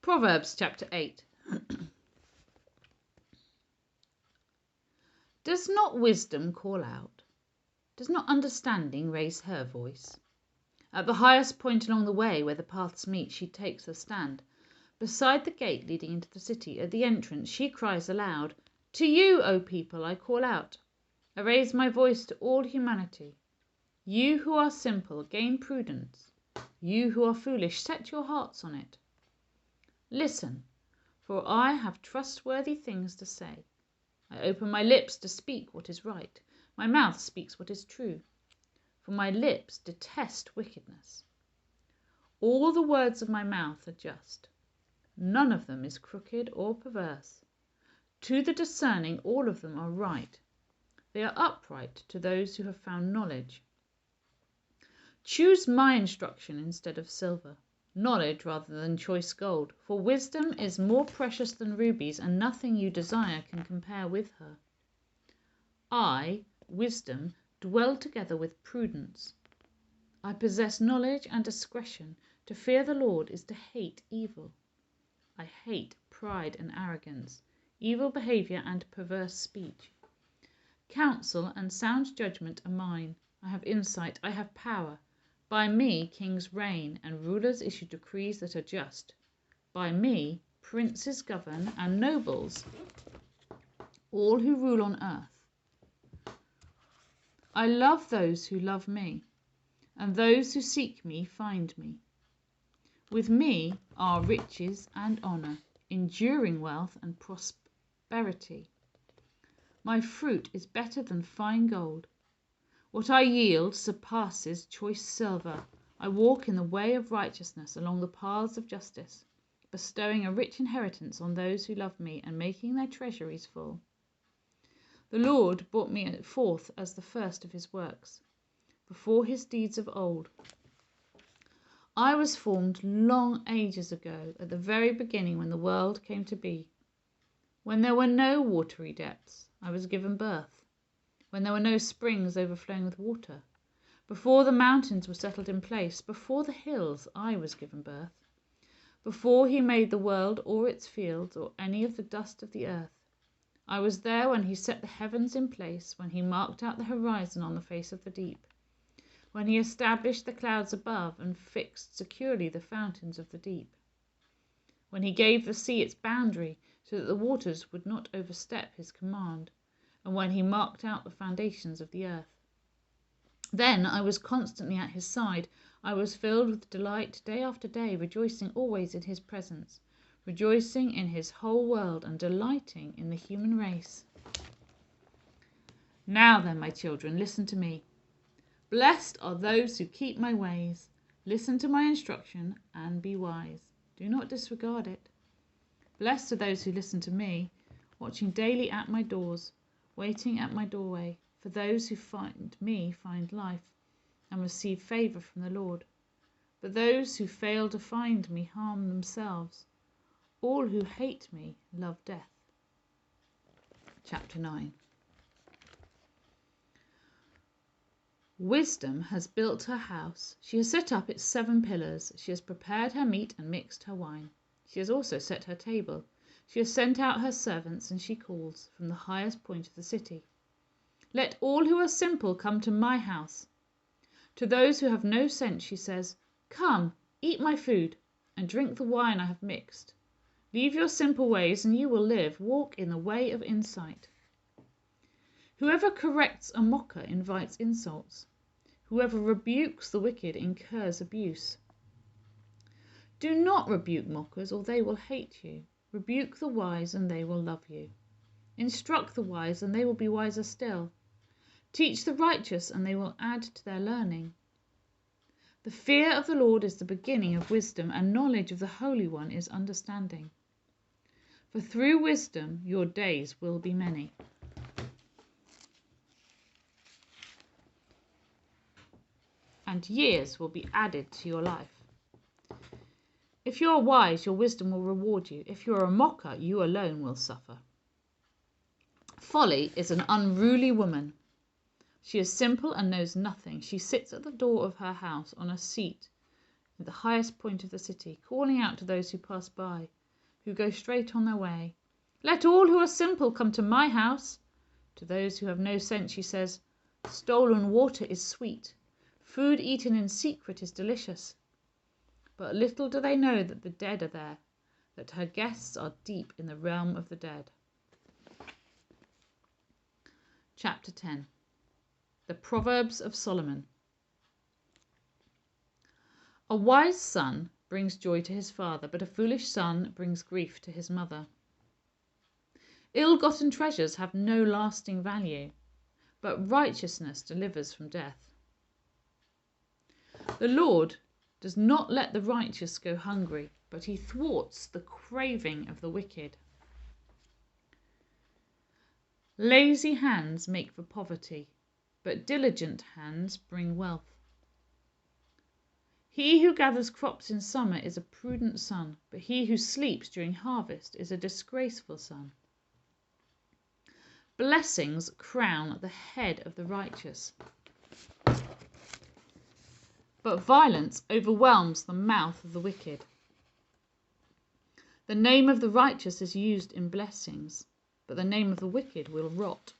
Proverbs chapter 8. Does not wisdom call out? Does not understanding raise her voice? At the highest point along the way where the paths meet, she takes her stand. Beside the gate leading into the city, at the entrance, she cries aloud, "To you, O people, I call out. I raise my voice to all humanity. You who are simple, gain prudence. You who are foolish, set your hearts on it. Listen, for I have trustworthy things to say. I open my lips to speak what is right. My mouth speaks what is true. For my lips detest wickedness. All the words of my mouth are just. None of them is crooked or perverse. To the discerning, all of them are right. They are upright to those who have found knowledge. Choose my instruction instead of silver, knowledge rather than choice gold, for wisdom is more precious than rubies, and nothing you desire can compare with her. I, wisdom, dwell together with prudence. I possess knowledge and discretion. To fear the Lord is to hate evil. I hate pride and arrogance, evil behavior and perverse speech. Counsel and sound judgment are mine. I have insight, I have power. By me kings reign, and rulers issue decrees that are just. By me princes govern, and nobles, all who rule on earth. I love those who love me, and those who seek me find me. With me are riches and honour, enduring wealth and prosperity. My fruit is better than fine gold. What I yield surpasses choice silver. I walk in the way of righteousness along the paths of justice, bestowing a rich inheritance on those who love me and making their treasuries full. The Lord brought me forth as the first of his works, before his deeds of old. I was formed long ages ago, at the very beginning when the world came to be. When there were no watery depths, I was given birth. When there were no springs overflowing with water, before the mountains were settled in place, before the hills, I was given birth. Before he made the world or its fields or any of the dust of the earth, I was there when he set the heavens in place, when he marked out the horizon on the face of the deep, when he established the clouds above and fixed securely the fountains of the deep, when he gave the sea its boundary so that the waters would not overstep his command, and when he marked out the foundations of the earth. Then I was constantly at his side. I was filled with delight day after day, rejoicing always in his presence, rejoicing in his whole world, and delighting in the human race. Now then, my children, listen to me. Blessed are those who keep my ways. Listen to my instruction and be wise. Do not disregard it. Blessed are those who listen to me, watching daily at my doors, waiting at my doorway. For those who find me find life and receive favour from the Lord. But those who fail to find me harm themselves. All who hate me love death. Chapter 9. Wisdom has built her house. She has set up its 7 pillars. She has prepared her meat and mixed her wine. She has also set her table. She has sent out her servants, and she calls from the highest point of the city. Let all who are simple come to my house. To those who have no sense she says, "Come, eat my food, and drink the wine I have mixed. Leave your simple ways, and you will live. Walk in the way of insight." Whoever corrects a mocker invites insults. Whoever rebukes the wicked incurs abuse. Do not rebuke mockers, or they will hate you. Rebuke the wise, and they will love you. Instruct the wise, and they will be wiser still. Teach the righteous, and they will add to their learning. The fear of the Lord is the beginning of wisdom, and knowledge of the Holy One is understanding. For through wisdom your days will be many. And years will be added to your life. If you are wise, your wisdom will reward you. If you are a mocker, you alone will suffer. Folly is an unruly woman. She is simple and knows nothing. She sits at the door of her house on a seat at the highest point of the city, calling out to those who pass by, who go straight on their way. Let all who are simple come to my house. To those who have no sense she says, stolen water is sweet. Food eaten in secret is delicious. But little do they know that the dead are there, that her guests are deep in the realm of the dead. Chapter 10. The Proverbs of Solomon. A wise son brings joy to his father, but a foolish son brings grief to his mother. Ill-gotten treasures have no lasting value, but righteousness delivers from death. The Lord does not let the righteous go hungry, but he thwarts the craving of the wicked. Lazy hands make for poverty, but diligent hands bring wealth. He who gathers crops in summer is a prudent son, but he who sleeps during harvest is a disgraceful son. Blessings crown the head of the righteous, but violence overwhelms the mouth of the wicked. The name of the righteous is used in blessings, but the name of the wicked will rot.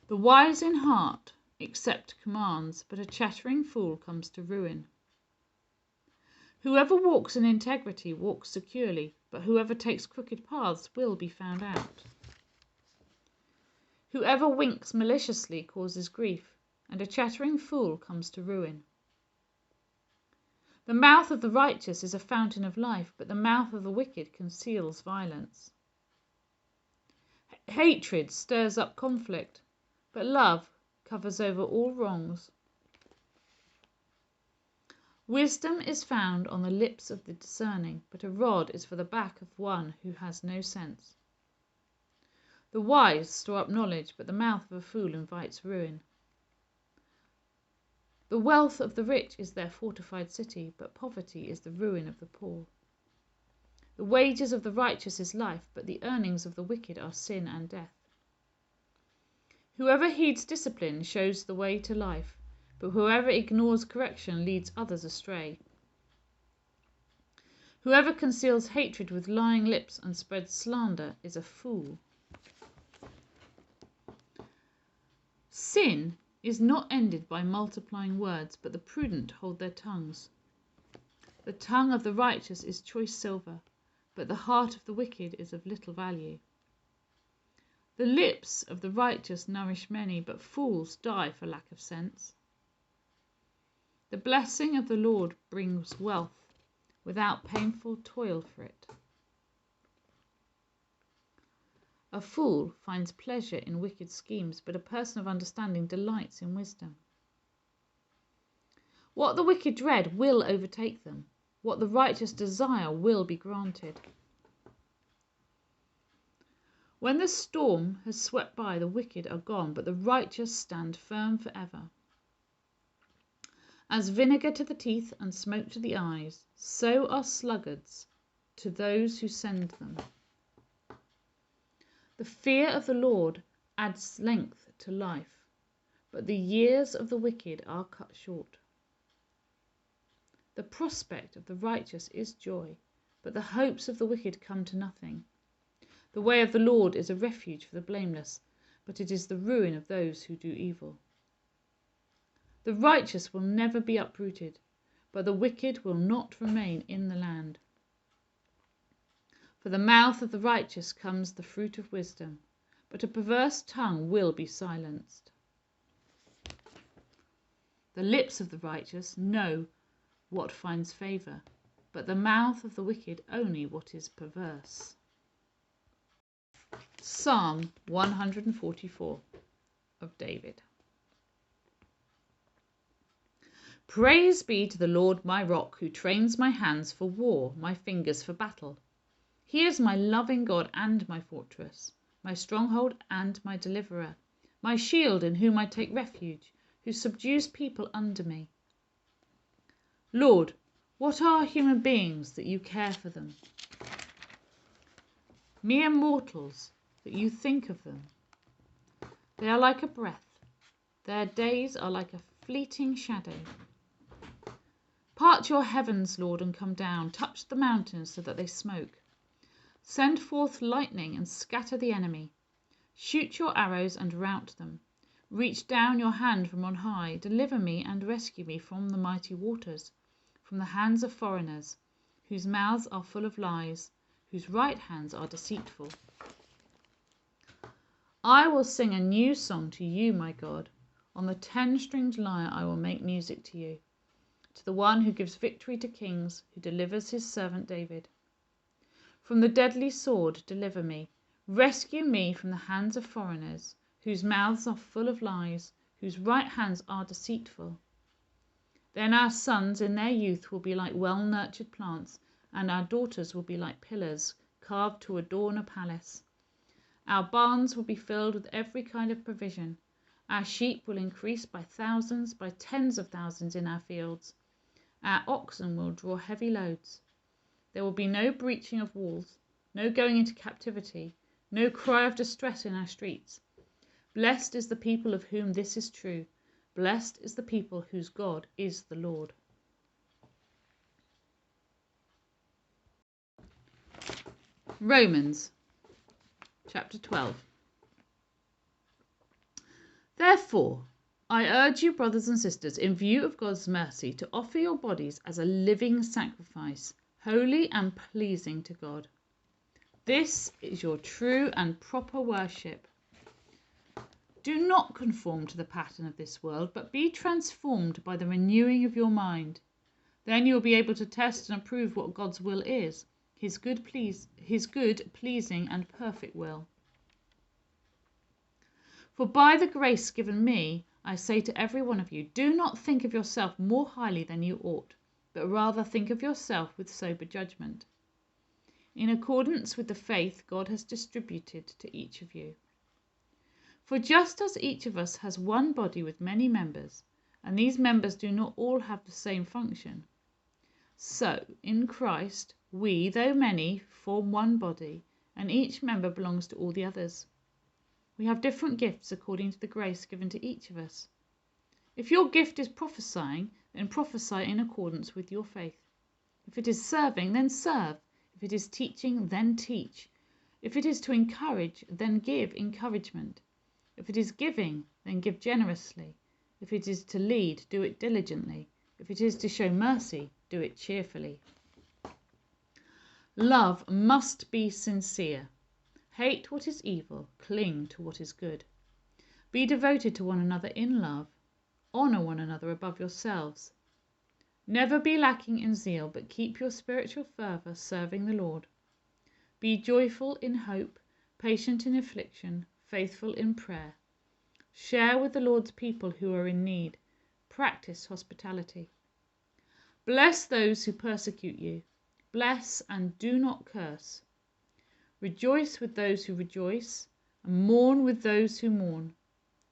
The wise in heart accept commands, but a chattering fool comes to ruin. Whoever walks in integrity walks securely, but whoever takes crooked paths will be found out. Whoever winks maliciously causes grief, and a chattering fool comes to ruin. The mouth of the righteous is a fountain of life, but the mouth of the wicked conceals violence. Hatred stirs up conflict, but love covers over all wrongs. Wisdom is found on the lips of the discerning, but a rod is for the back of one who has no sense. The wise store up knowledge, but the mouth of a fool invites ruin. The wealth of the rich is their fortified city, but poverty is the ruin of the poor. The wages of the righteous is life, but the earnings of the wicked are sin and death. Whoever heeds discipline shows the way to life, but whoever ignores correction leads others astray. Whoever conceals hatred with lying lips and spreads slander is a fool. Sin is not ended by multiplying words, but the prudent hold their tongues. The tongue of the righteous is choice silver, but the heart of the wicked is of little value. The lips of the righteous nourish many, but fools die for lack of sense. The blessing of the Lord brings wealth, without painful toil for it. A fool finds pleasure in wicked schemes, but a person of understanding delights in wisdom. What the wicked dread will overtake them. What the righteous desire will be granted. When the storm has swept by, the wicked are gone, but the righteous stand firm forever. As vinegar to the teeth and smoke to the eyes, so are sluggards to those who send them. The fear of the Lord adds length to life, but the years of the wicked are cut short. The prospect of the righteous is joy, but the hopes of the wicked come to nothing. The way of the Lord is a refuge for the blameless, but it is the ruin of those who do evil. The righteous will never be uprooted, but the wicked will not remain in the land. For the mouth of the righteous comes the fruit of wisdom, but a perverse tongue will be silenced. The lips of the righteous know what finds favour, but the mouth of the wicked only what is perverse. Psalm 144 of David. Praise be to the Lord my rock, who trains my hands for war, my fingers for battle. He is my loving God and my fortress, my stronghold and my deliverer, my shield in whom I take refuge, who subdues people under me. Lord, what are human beings that you care for them? Mere mortals that you think of them. They are like a breath. Their days are like a fleeting shadow. Part your heavens, Lord, and come down. Touch the mountains so that they smoke. Send forth lightning and scatter the enemy. Shoot your arrows and rout them. Reach down your hand from on high. Deliver me and rescue me from the mighty waters, from the hands of foreigners, whose mouths are full of lies, whose right hands are deceitful. I will sing a new song to you, my God. On the 10-stringed lyre I will make music to you, to the one who gives victory to kings, who delivers his servant David. From the deadly sword deliver me. Rescue me from the hands of foreigners, whose mouths are full of lies, whose right hands are deceitful. Then our sons in their youth will be like well-nurtured plants, and our daughters will be like pillars carved to adorn a palace. Our barns will be filled with every kind of provision. Our sheep will increase by thousands, by tens of thousands in our fields. Our oxen will draw heavy loads. There will be no breaching of walls, no going into captivity, no cry of distress in our streets. Blessed is the people of whom this is true. Blessed is the people whose God is the Lord. Romans chapter 12. Therefore, I urge you, brothers and sisters, in view of God's mercy, to offer your bodies as a living sacrifice, holy and pleasing to God. This is your true and proper worship. Do not conform to the pattern of this world, but be transformed by the renewing of your mind. Then you will be able to test and approve what God's will is, his good, pleasing, and perfect will. For by the grace given me, I say to every one of you, do not think of yourself more highly than you ought, but rather think of yourself with sober judgment, in accordance with the faith God has distributed to each of you. For just as each of us has one body with many members, and these members do not all have the same function, so in Christ we, though many, form one body, and each member belongs to all the others. We have different gifts according to the grace given to each of us. If your gift is prophesying, then prophesy in accordance with your faith. If it is serving, then serve. If it is teaching, then teach. If it is to encourage, then give encouragement. If it is giving, then give generously. If it is to lead, do it diligently. If it is to show mercy, do it cheerfully. Love must be sincere. Hate what is evil, cling to what is good. Be devoted to one another in love. Honour one another above yourselves. Never be lacking in zeal, but keep your spiritual fervour serving the Lord. Be joyful in hope, patient in affliction, faithful in prayer. Share with the Lord's people who are in need. Practice hospitality. Bless those who persecute you. Bless and do not curse. Rejoice with those who rejoice, and mourn with those who mourn.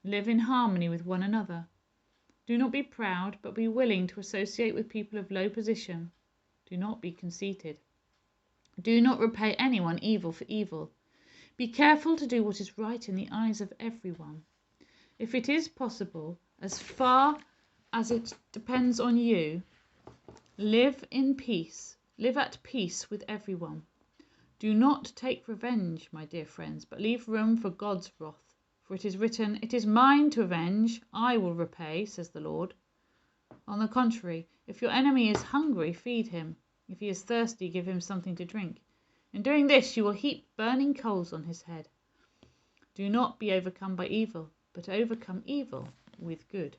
Live in harmony with one another. Do not be proud, but be willing to associate with people of low position. Do not be conceited. Do not repay anyone evil for evil. Be careful to do what is right in the eyes of everyone. If it is possible, as far as it depends on you, live in peace. Live at peace with everyone. Do not take revenge, my dear friends, but leave room for God's wrath. For it is written, "It is mine to avenge, I will repay," says the Lord. On the contrary, if your enemy is hungry, feed him. If he is thirsty, give him something to drink. In doing this, you will heap burning coals on his head. Do not be overcome by evil, but overcome evil with good.